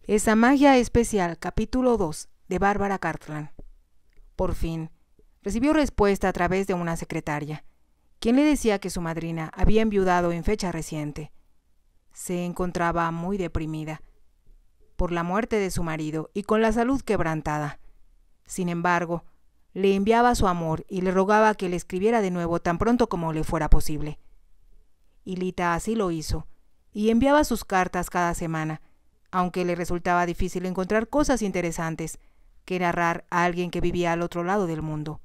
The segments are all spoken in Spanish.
Esa magia especial, capítulo 2, de Bárbara Cartland. Por fin, recibió respuesta a través de una secretaria, quien le decía que su madrina había enviudado en fecha reciente. Se encontraba muy deprimida por la muerte de su marido y con la salud quebrantada. Sin embargo, le enviaba su amor y le rogaba que le escribiera de nuevo tan pronto como le fuera posible. Hilita así lo hizo, y enviaba sus cartas cada semana, aunque le resultaba difícil encontrar cosas interesantes que narrar a alguien que vivía al otro lado del mundo.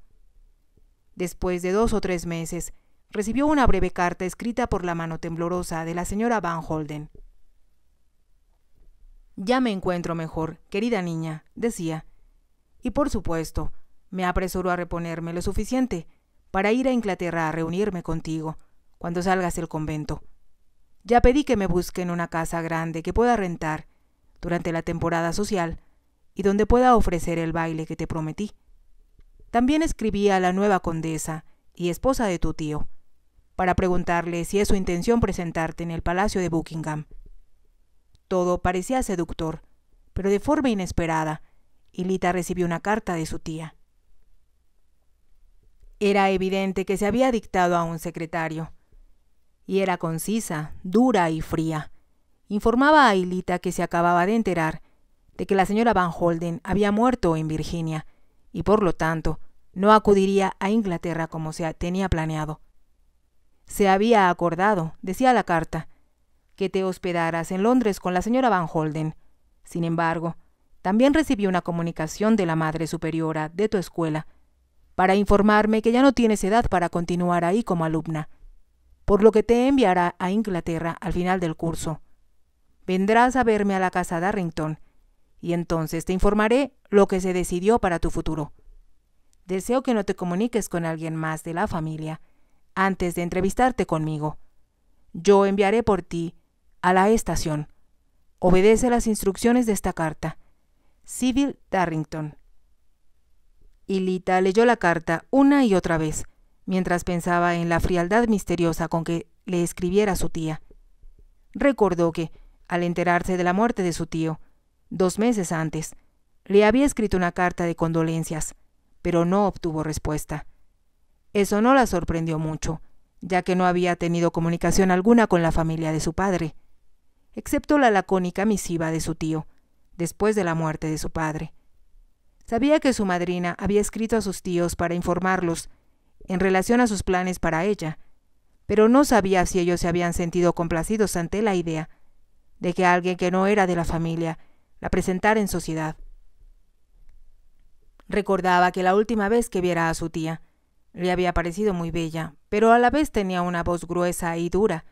Después de 2 o 3 meses, recibió una breve carta escrita por la mano temblorosa de la señora Van Holden. «Ya me encuentro mejor, querida niña», decía, «y por supuesto, me apresuro a reponerme lo suficiente para ir a Inglaterra a reunirme contigo cuando salgas del convento. Ya pedí que me busquen una casa grande que pueda rentar durante la temporada social y donde pueda ofrecer el baile que te prometí. También escribí a la nueva condesa y esposa de tu tío para preguntarle si es su intención presentarte en el palacio de Buckingham». Todo parecía seductor, pero de forma inesperada, Hilita recibió una carta de su tía. Era evidente que se había dictado a un secretario, y era concisa, dura y fría. Informaba a Hilita que se acababa de enterar de que la señora Van Holden había muerto en Virginia, y por lo tanto no acudiría a Inglaterra como se tenía planeado. Se había acordado, decía la carta, que te hospedaras en Londres con la señora Van Holden. Sin embargo, también recibí una comunicación de la madre superiora de tu escuela para informarme que ya no tienes edad para continuar ahí como alumna, por lo que te enviará a Inglaterra al final del curso. Vendrás a verme a la casa Darrington, y entonces te informaré lo que se decidió para tu futuro. Deseo que no te comuniques con alguien más de la familia antes de entrevistarte conmigo. Yo enviaré por ti a la estación. Obedece las instrucciones de esta carta. Sybil Darrington. Hilita leyó la carta una y otra vez, mientras pensaba en la frialdad misteriosa con que le escribiera su tía. Recordó que, al enterarse de la muerte de su tío, 2 meses antes, le había escrito una carta de condolencias, pero no obtuvo respuesta. Eso no la sorprendió mucho, ya que no había tenido comunicación alguna con la familia de su padre, excepto la lacónica misiva de su tío, después de la muerte de su padre. Sabía que su madrina había escrito a sus tíos para informarlos en relación a sus planes para ella, pero no sabía si ellos se habían sentido complacidos ante la idea de que alguien que no era de la familia la presentara en sociedad. Recordaba que la última vez que viera a su tía le había parecido muy bella, pero a la vez tenía una voz gruesa y dura,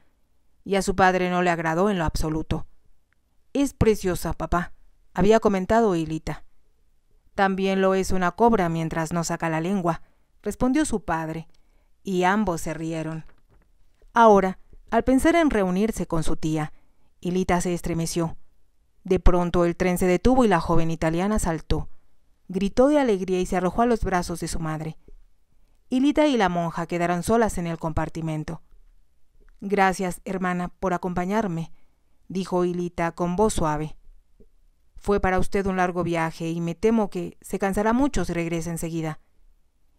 y a su padre no le agradó en lo absoluto. «Es preciosa, papá», había comentado Hilita. «También lo es una cobra mientras no saca la lengua», respondió su padre, y ambos se rieron. Ahora, al pensar en reunirse con su tía, Hilita se estremeció. De pronto el tren se detuvo y la joven italiana saltó, gritó de alegría y se arrojó a los brazos de su madre. Hilita y la monja quedaron solas en el compartimento. «Gracias, hermana, por acompañarme», dijo Hilita con voz suave. «Fue para usted un largo viaje y me temo que se cansará mucho si regresa enseguida.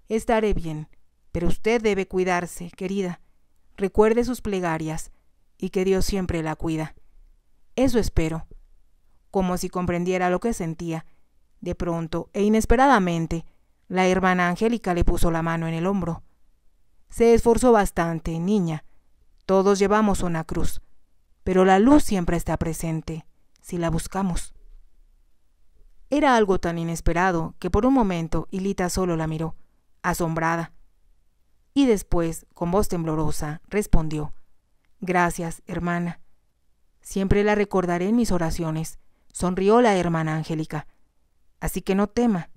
Estaré bien, pero usted debe cuidarse, querida. Recuerde sus plegarias y que Dios siempre la cuida. Eso espero». Como si comprendiera lo que sentía, de pronto e inesperadamente, la hermana Angélica le puso la mano en el hombro. «Se esforzó bastante, niña. Todos llevamos una cruz, pero la luz siempre está presente, si la buscamos». Era algo tan inesperado que por un momento Hilita solo la miró, asombrada. Y después, con voz temblorosa, respondió: «Gracias, hermana. Siempre la recordaré en mis oraciones», sonrió la hermana Angélica. «Así que no tema».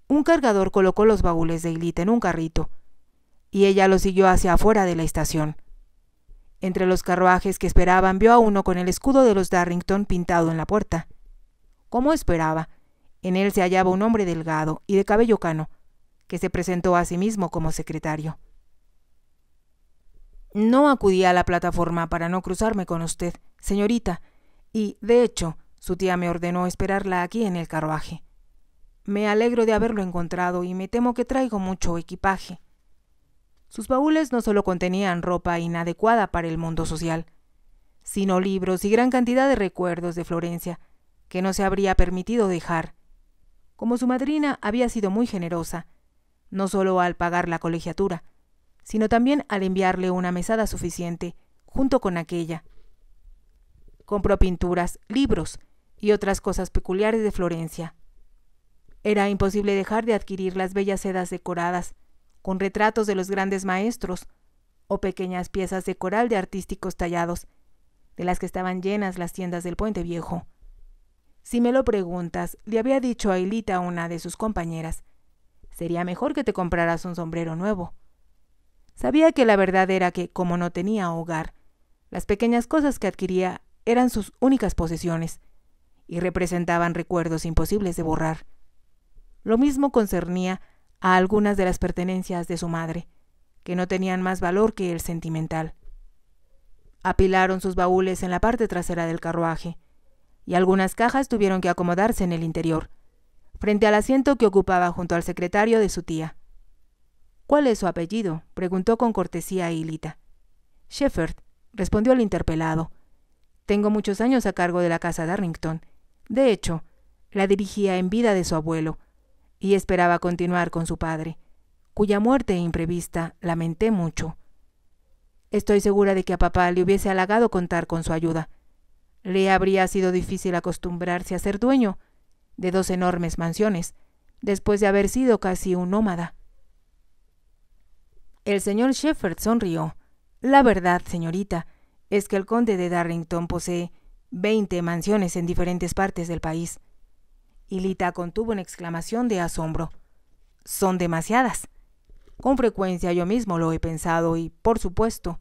Un cargador colocó los baúles de Hilita en un carrito, y ella lo siguió hacia afuera de la estación. Entre los carruajes que esperaban vio a uno con el escudo de los Darrington pintado en la puerta. Como esperaba, en él se hallaba un hombre delgado y de cabello cano, que se presentó a sí mismo como secretario. «No acudí a la plataforma para no cruzarme con usted, señorita, y, de hecho, Su tía me ordenó esperarla aquí en el carruaje. Me alegro de haberlo encontrado y me temo que traigo mucho equipaje. Sus baúles no solo contenían ropa inadecuada para el mundo social, sino libros y gran cantidad de recuerdos de Florencia que no se habría permitido dejar. Como su madrina había sido muy generosa, no solo al pagar la colegiatura, sino también al enviarle una mesada suficiente junto con aquella. Compró pinturas, libros y otras cosas peculiares de Florencia. Era imposible dejar de adquirir las bellas sedas decoradas, con retratos de los grandes maestros, o pequeñas piezas de coral de artísticos tallados, de las que estaban llenas las tiendas del Puente Viejo. Si me lo preguntas, le había dicho a Hilita, una de sus compañeras, sería mejor que te compraras un sombrero nuevo. Sabía que la verdad era que, como no tenía hogar, las pequeñas cosas que adquiría eran sus únicas posesiones y representaban recuerdos imposibles de borrar. Lo mismo concernía a algunas de las pertenencias de su madre, que no tenían más valor que el sentimental. Apilaron sus baúles en la parte trasera del carruaje, y algunas cajas tuvieron que acomodarse en el interior, frente al asiento que ocupaba junto al secretario de su tía. —¿Cuál es su apellido? —preguntó con cortesía a Hilita. —Shepherd —respondió el interpelado—. Tengo muchos años a cargo de la casa Darrington. De hecho, la dirigía en vida de su abuelo, y esperaba continuar con su padre, cuya muerte imprevista lamenté mucho. Estoy segura de que a papá le hubiese halagado contar con su ayuda. Le habría sido difícil acostumbrarse a ser dueño de 2 enormes mansiones, después de haber sido casi un nómada. El señor Shepherd sonrió. La verdad, señorita, es que el conde de Darrington posee 20 mansiones en diferentes partes del país. Hilita contuvo una exclamación de asombro. Son demasiadas. Con frecuencia yo mismo lo he pensado y, por supuesto,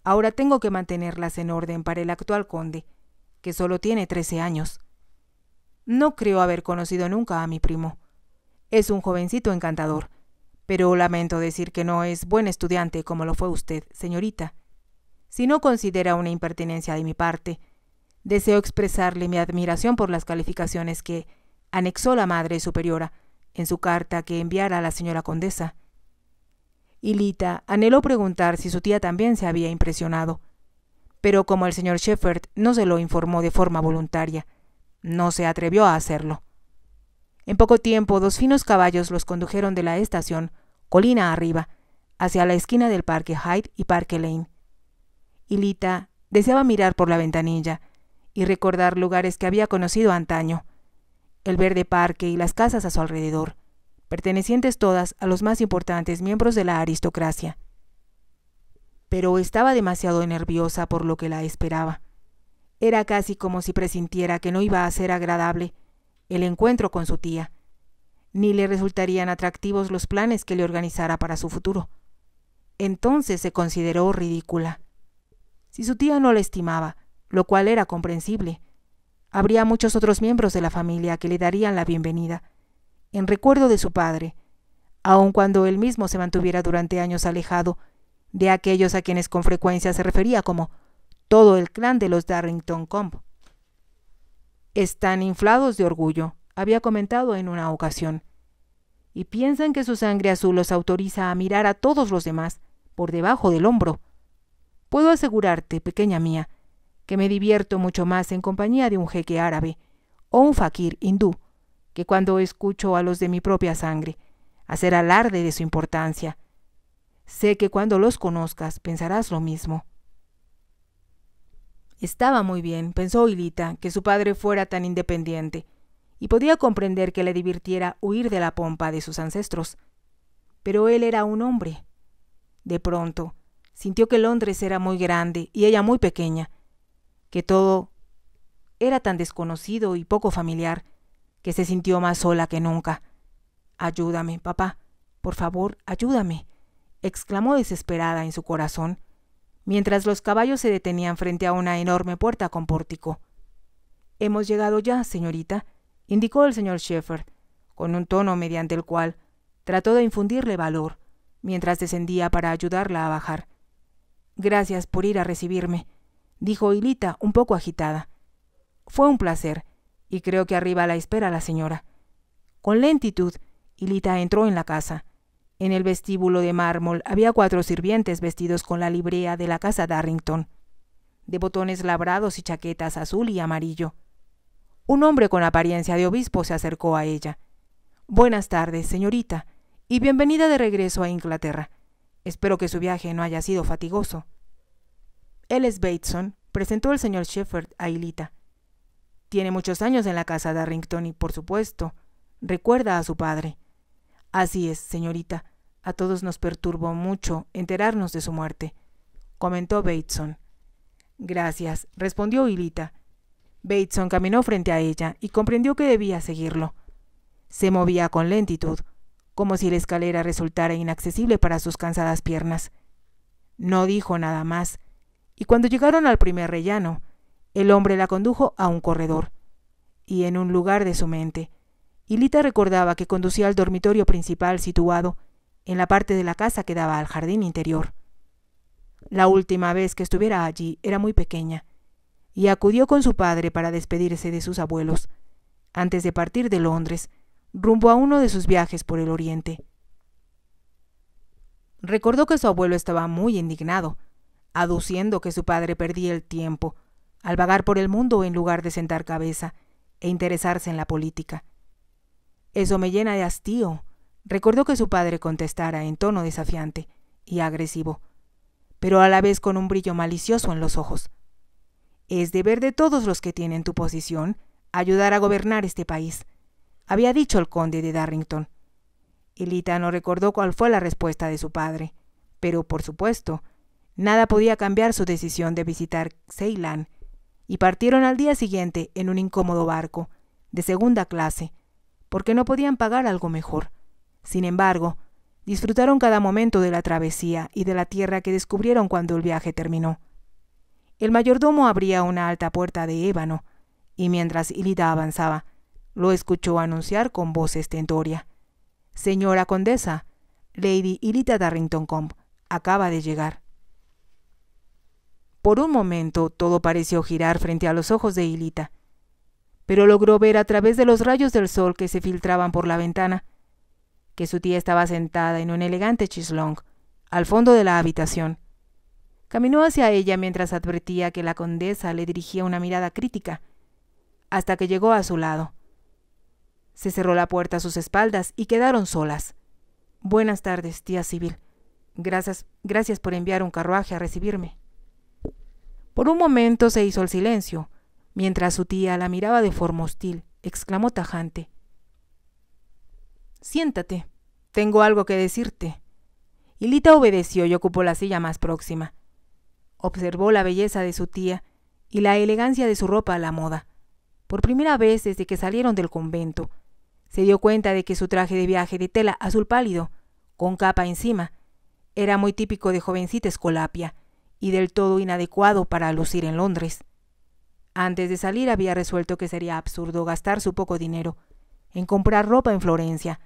ahora tengo que mantenerlas en orden para el actual conde, que solo tiene 13 años. No creo haber conocido nunca a mi primo. Es un jovencito encantador, pero lamento decir que no es buen estudiante como lo fue usted, señorita. Si no considera una impertinencia de mi parte, deseo expresarle mi admiración por las calificaciones que anexó la Madre Superiora en su carta que enviara a la señora condesa. Hilita anheló preguntar si su tía también se había impresionado, pero como el señor Shepherd no se lo informó de forma voluntaria, no se atrevió a hacerlo. En poco tiempo 2 finos caballos los condujeron de la estación, colina arriba, hacia la esquina del Parque Hyde y Parque Lane. Hilita deseaba mirar por la ventanilla y recordar lugares que había conocido antaño, el verde parque y las casas a su alrededor, pertenecientes todas a los más importantes miembros de la aristocracia. Pero estaba demasiado nerviosa por lo que la esperaba. Era casi como si presintiera que no iba a ser agradable el encuentro con su tía, ni le resultarían atractivos los planes que le organizara para su futuro. Entonces se consideró ridícula. Si su tía no la estimaba, lo cual era comprensible, habría muchos otros miembros de la familia que le darían la bienvenida, en recuerdo de su padre, aun cuando él mismo se mantuviera durante años alejado de aquellos a quienes con frecuencia se refería como todo el clan de los Darrington Combe. Están inflados de orgullo, había comentado en una ocasión, y piensan que su sangre azul los autoriza a mirar a todos los demás por debajo del hombro. Puedo asegurarte, pequeña mía, que me divierto mucho más en compañía de un jeque árabe o un fakir hindú que cuando escucho a los de mi propia sangre hacer alarde de su importancia. Sé que cuando los conozcas pensarás lo mismo. Estaba muy bien, pensó Hilita, que su padre fuera tan independiente, y podía comprender que le divirtiera huir de la pompa de sus ancestros. Pero él era un hombre. De pronto, sintió que Londres era muy grande y ella muy pequeña, que todo era tan desconocido y poco familiar, que se sintió más sola que nunca. «Ayúdame, papá, por favor, ayúdame», exclamó desesperada en su corazón, mientras los caballos se detenían frente a una enorme puerta con pórtico. «Hemos llegado ya, señorita», indicó el señor Shepherd, con un tono mediante el cual trató de infundirle valor, mientras descendía para ayudarla a bajar. «Gracias por ir a recibirme», dijo Hilita un poco agitada. «Fue un placer, y creo que arriba la espera la señora». Con lentitud, Hilita entró en la casa. En el vestíbulo de mármol había 4 sirvientes vestidos con la librea de la casa Darrington, de botones labrados y chaquetas azul y amarillo. Un hombre con apariencia de obispo se acercó a ella. «Buenas tardes, señorita, y bienvenida de regreso a Inglaterra. Espero que su viaje no haya sido fatigoso». «Él es Bateson», presentó el señor Shepherd a Hilita. «Tiene muchos años en la casa Darrington y, por supuesto, recuerda a su padre». «Así es, señorita. A todos nos perturbó mucho enterarnos de su muerte», comentó Bateson. «Gracias», respondió Hilita. Bateson caminó frente a ella y comprendió que debía seguirlo. Se movía con lentitud, como si la escalera resultara inaccesible para sus cansadas piernas. No dijo nada más, y cuando llegaron al primer rellano, el hombre la condujo a un corredor, y en un lugar de su mente, Hilita recordaba que conducía al dormitorio principal situado en la parte de la casa que daba al jardín interior. La última vez que estuviera allí era muy pequeña, y acudió con su padre para despedirse de sus abuelos, antes de partir de Londres, rumbo a uno de sus viajes por el Oriente. Recordó que su abuelo estaba muy indignado, aduciendo que su padre perdía el tiempo al vagar por el mundo en lugar de sentar cabeza e interesarse en la política. «Eso me llena de hastío», recordó que su padre contestara en tono desafiante y agresivo, pero a la vez con un brillo malicioso en los ojos. «Es deber de todos los que tienen tu posición ayudar a gobernar este país», había dicho el conde de Darrington. Hilita no recordó cuál fue la respuesta de su padre, pero, por supuesto, nada podía cambiar su decisión de visitar Ceilán, y partieron al día siguiente en un incómodo barco, de segunda clase, porque no podían pagar algo mejor. Sin embargo, disfrutaron cada momento de la travesía y de la tierra que descubrieron cuando el viaje terminó. El mayordomo abría una alta puerta de ébano, y mientras Hilita avanzaba, lo escuchó anunciar con voz estentórea: «Señora condesa, Lady Hilita Darrington acaba de llegar». Por un momento todo pareció girar frente a los ojos de Hilita, pero logró ver a través de los rayos del sol que se filtraban por la ventana que su tía estaba sentada en un elegante chislong al fondo de la habitación. Caminó hacia ella mientras advertía que la condesa le dirigía una mirada crítica, hasta que llegó a su lado. Se cerró la puerta a sus espaldas y quedaron solas. «Buenas tardes, tía Sibyl. Gracias por enviar un carruaje a recibirme». Por un momento se hizo el silencio, mientras su tía la miraba de forma hostil. Exclamó tajante: «Siéntate, tengo algo que decirte». Hilita obedeció y ocupó la silla más próxima. Observó la belleza de su tía y la elegancia de su ropa a la moda. Por primera vez desde que salieron del convento, se dio cuenta de que su traje de viaje de tela azul pálido, con capa encima, era muy típico de jovencita escolapia y del todo inadecuado para lucir en Londres. Antes de salir había resuelto que sería absurdo gastar su poco dinero en comprar ropa en Florencia,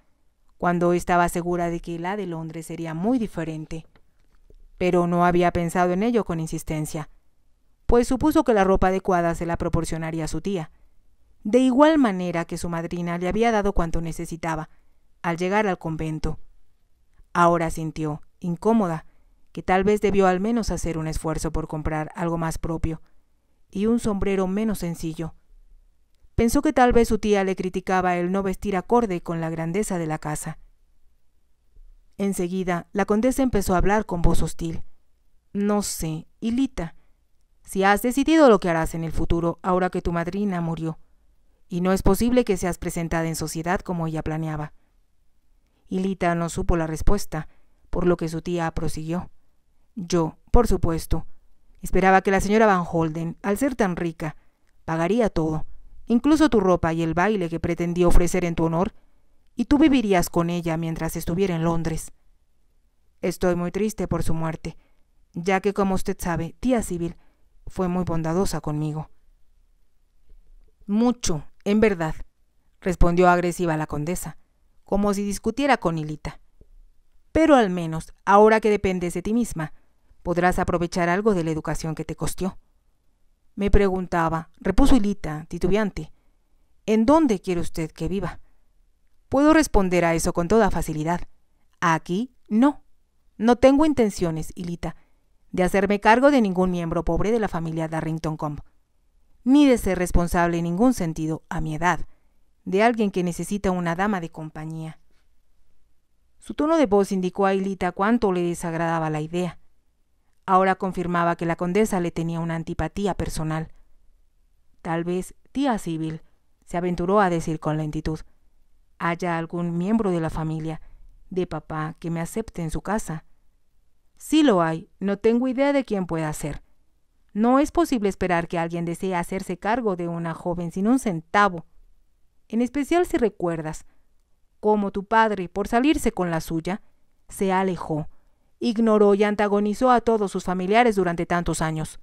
cuando estaba segura de que la de Londres sería muy diferente. Pero no había pensado en ello con insistencia, pues supuso que la ropa adecuada se la proporcionaría su tía, de igual manera que su madrina le había dado cuanto necesitaba al llegar al convento. Ahora sintió, incómoda, que tal vez debió al menos hacer un esfuerzo por comprar algo más propio y un sombrero menos sencillo. Pensó que tal vez su tía le criticaba el no vestir acorde con la grandeza de la casa. Enseguida, la condesa empezó a hablar con voz hostil. «No sé, Hilita, si has decidido lo que harás en el futuro ahora que tu madrina murió, y no es posible que seas presentada en sociedad como ella planeaba». Hilita no supo la respuesta, por lo que su tía prosiguió: «Yo, por supuesto, esperaba que la señora Van Holden, al ser tan rica, pagaría todo, incluso tu ropa y el baile que pretendía ofrecer en tu honor, y tú vivirías con ella mientras estuviera en Londres. Estoy muy triste por su muerte, ya que, como usted sabe, tía Sibyl fue muy bondadosa conmigo». «Mucho, en verdad», respondió agresiva la condesa, como si discutiera con Hilita. «Pero al menos, ahora que dependes de ti misma, podrás aprovechar algo de la educación que te costó». «Me preguntaba», repuso Hilita, titubeante, ¿En dónde quiere usted que viva? Puedo responder a eso con toda facilidad. Aquí no. No tengo intenciones, Hilita, de hacerme cargo de ningún miembro pobre de la familia Darrington-Combe, ni de ser responsable en ningún sentido, a mi edad, de alguien que necesita una dama de compañía. Su tono de voz indicó a Hilita cuánto le desagradaba la idea. Ahora confirmaba que la condesa le tenía una antipatía personal. Tal vez tía Sibyl, se aventuró a decir con lentitud, haya algún miembro de la familia, de papá, que me acepte en su casa. Sí lo hay, no tengo idea de quién pueda ser. No es posible esperar que alguien desee hacerse cargo de una joven sin un centavo, en especial si recuerdas cómo tu padre, por salirse con la suya, se alejó, ignoró y antagonizó a todos sus familiares durante tantos años.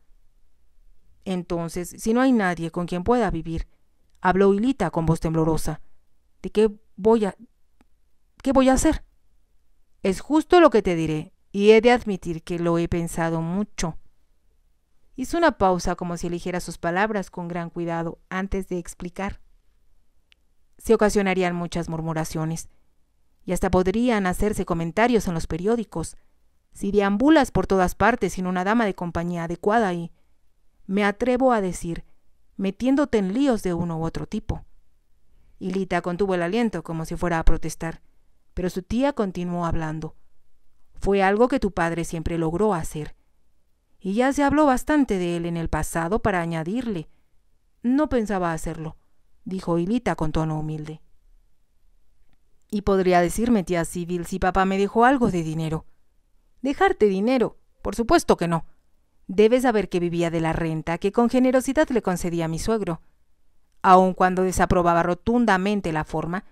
Entonces, si no hay nadie con quien pueda vivir, habló Hilita con voz temblorosa, ¿de qué voy a hacer? Es justo lo que te diré, y he de admitir que lo he pensado mucho. Hizo una pausa como si eligiera sus palabras con gran cuidado antes de explicar. Se ocasionarían muchas murmuraciones, y hasta podrían hacerse comentarios en los periódicos, si deambulas por todas partes sin una dama de compañía adecuada y, me atrevo a decir, metiéndote en líos de uno u otro tipo. Hilita contuvo el aliento como si fuera a protestar, pero su tía continuó hablando. Fue algo que tu padre siempre logró hacer, y ya se habló bastante de él en el pasado para añadirle. No pensaba hacerlo, dijo Hilita con tono humilde. Y podría decirme, tía Sibyl, si papá me dejó algo de dinero. ¿Dejarte dinero? Por supuesto que no. Debes saber que vivía de la renta que con generosidad le concedía a mi suegro, aun cuando desaprobaba rotundamente la forma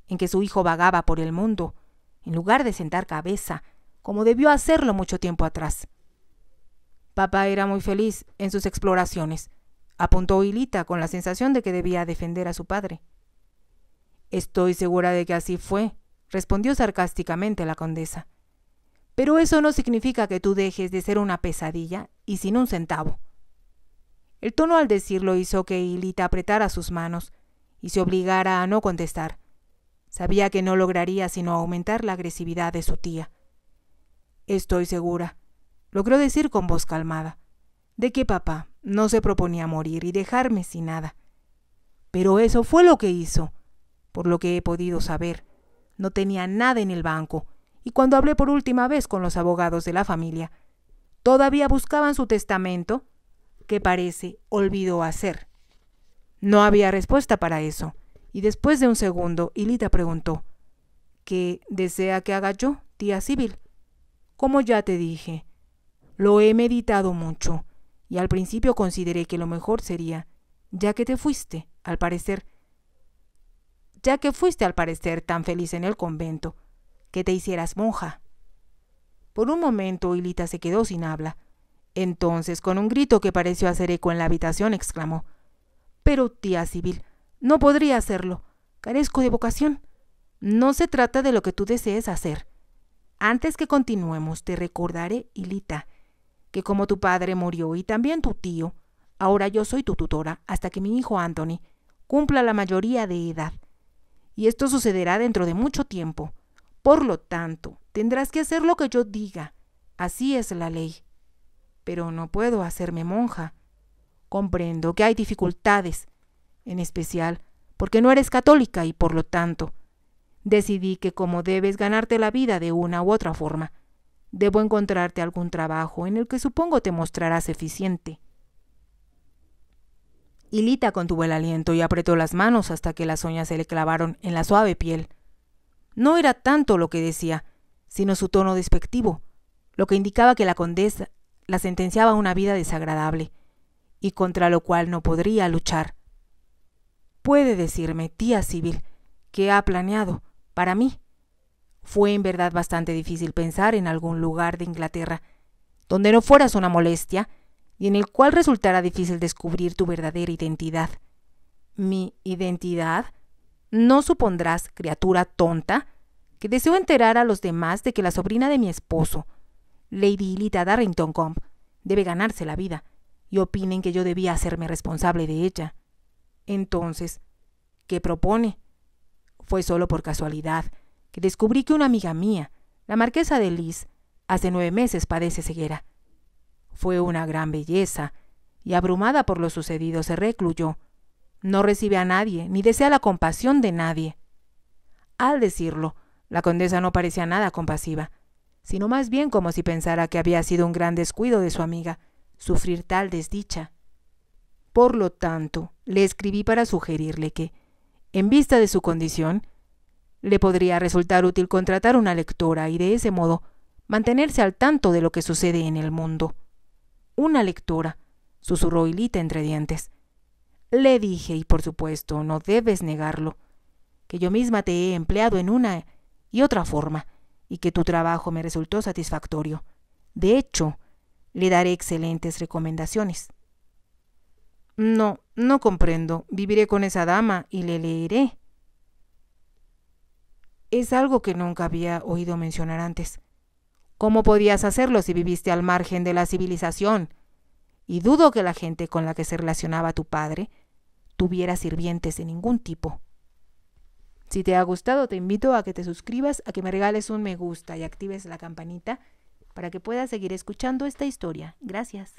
en que su hijo vagaba por el mundo, en lugar de sentar cabeza, como debió hacerlo mucho tiempo atrás. Papá era muy feliz en sus exploraciones, apuntó Hilita con la sensación de que debía defender a su padre. Estoy segura de que así fue, respondió sarcásticamente la condesa. Pero eso no significa que tú dejes de ser una pesadilla y sin un centavo. El tono al decirlo hizo que Hilita apretara sus manos y se obligara a no contestar. Sabía que no lograría sino aumentar la agresividad de su tía. Estoy segura, logró decir con voz calmada, de que papá no se proponía morir y dejarme sin nada. Pero eso fue lo que hizo. Por lo que he podido saber, no tenía nada en el banco, y cuando hablé por última vez con los abogados de la familia, todavía buscaban su testamento, que parece olvidó hacer. No había respuesta para eso, y después de un segundo, Hilita preguntó, ¿qué desea que haga yo, tía Sibyl? Como ya te dije, lo he meditado mucho, y al principio consideré que lo mejor sería, ya que fuiste al parecer tan feliz en el convento, que te hicieras monja. Por un momento Hilita se quedó sin habla. Entonces, con un grito que pareció hacer eco en la habitación, exclamó, «Pero, tía Sibyl, no podría hacerlo. Carezco de vocación. No se trata de lo que tú desees hacer. Antes que continuemos, te recordaré, Hilita, que como tu padre murió y también tu tío, ahora yo soy tu tutora hasta que mi hijo Anthony cumpla la mayoría de edad. Y esto sucederá dentro de mucho tiempo. Por lo tanto, tendrás que hacer lo que yo diga. Así es la ley. Pero no puedo hacerme monja. Comprendo que hay dificultades, en especial porque no eres católica y por lo tanto, decidí que como debes ganarte la vida de una u otra forma, debo encontrarte algún trabajo en el que supongo te mostrarás eficiente». Hilita contuvo el aliento y apretó las manos hasta que las uñas se le clavaron en la suave piel. No era tanto lo que decía, sino su tono despectivo, lo que indicaba que la condesa la sentenciaba a una vida desagradable, y contra lo cual no podría luchar. «Puede decirme, tía Sibyl, qué ha planeado para mí». Fue en verdad bastante difícil pensar en algún lugar de Inglaterra donde no fueras una molestia y en el cual resultara difícil descubrir tu verdadera identidad. ¿Mi identidad? ¿No supondrás, criatura tonta, que deseo enterar a los demás de que la sobrina de mi esposo, Lady Hilita Darrington-Combe, debe ganarse la vida, y opinen que yo debía hacerme responsable de ella? Entonces, ¿Qué propone? Fue solo por casualidad que descubrí que una amiga mía, la marquesa de Lis, hace 9 meses padece ceguera. Fue una gran belleza, y abrumada por lo sucedido se recluyó. No recibe a nadie, ni desea la compasión de nadie. Al decirlo, la condesa no parecía nada compasiva, sino más bien como si pensara que había sido un gran descuido de su amiga sufrir tal desdicha. Por lo tanto, le escribí para sugerirle que, en vista de su condición, le podría resultar útil contratar una lectora y de ese modo mantenerse al tanto de lo que sucede en el mundo. Una lectora, susurró Hilita entre dientes. Le dije, y por supuesto no debes negarlo, que yo misma te he empleado en una y otra forma, y que tu trabajo me resultó satisfactorio. De hecho, le daré excelentes recomendaciones. No comprendo. Viviré con esa dama y le leeré. Es algo que nunca había oído mencionar antes. ¿Cómo podías hacerlo si viviste al margen de la civilización? Y dudo que la gente con la que se relacionaba tu padre tuviera sirvientes de ningún tipo. Si te ha gustado, te invito a que te suscribas, a que me regales un me gusta y actives la campanita para que puedas seguir escuchando esta historia. Gracias.